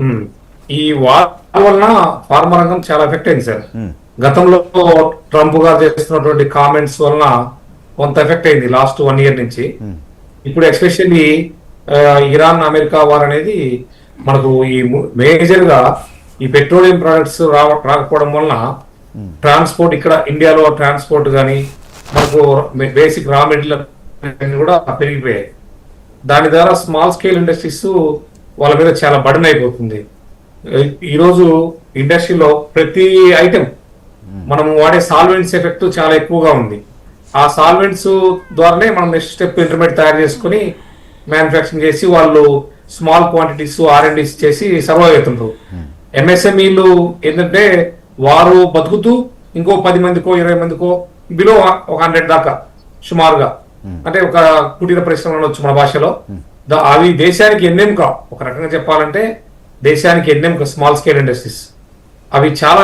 ఉమ్. ఈ వార్ వలన ఫార్మా రంగం చాలా ఎఫెక్ట్ అయింది సార్. గతంలో ట్రంప్ గారు చేస్తున్నటువంటి కామెంట్స్ వలన కొంత ఎఫెక్ట్ అయింది లాస్ట్ 1 year నుంచి. ఇప్పుడు ఎస్పెషల్లీ ఇరాన్ అమెరికా వార్ అనేది మనకు ఈ మేజర్ గా ఈ పెట్రోలియం ప్రొడక్ట్స్ రాకపోవడం వలన ట్రాన్స్పోర్ట్ ఇక్కడ ఇండియాలో ట్రాన్స్పోర్ట్ కానీ మనకు బేసిక్ రా మెటీరియల్ కూడా పెరిగిపోయాయి. దాని ద్వారా స్మాల్ స్కేల్ ఇండస్ట్రీస్ వాళ్ళ మీద చాలా బర్డెన్ అయిపోతుంది. ఈరోజు ఇండస్ట్రీలో ప్రతి ఐటెం మనం వాడే సాల్వెంట్స్ ఎఫెక్ట్ చాలా ఎక్కువగా ఉంది. ఆ సాల్వెంట్స్ ద్వారానే మనం నెక్స్ట్ స్టెప్ ఇంటర్మీడియట్ తయారు చేసుకుని మ్యానుఫ్యాక్చరింగ్ చేసి వాళ్ళు స్మాల్ క్వాంటిటీస్ R&Ds చేసి సర్వైవ్ అవుతుంటారు. MSMEలు ఏంటంటే వారు బతుకుతూ ఇంకో 10 మందికో 20 మందికో బిలో ఒక 100 దాకా సుమారుగా, అంటే ఒక కుటీర పరిశ్రమలు వచ్చు మన భాషలో. అవి దేశానికి ఎన్నెముక, ఒక రకంగా చెప్పాలంటే దేశానికి ఎన్నెముక స్మాల్ స్కేల్ ఇండస్ట్రీస్. అవి చాలా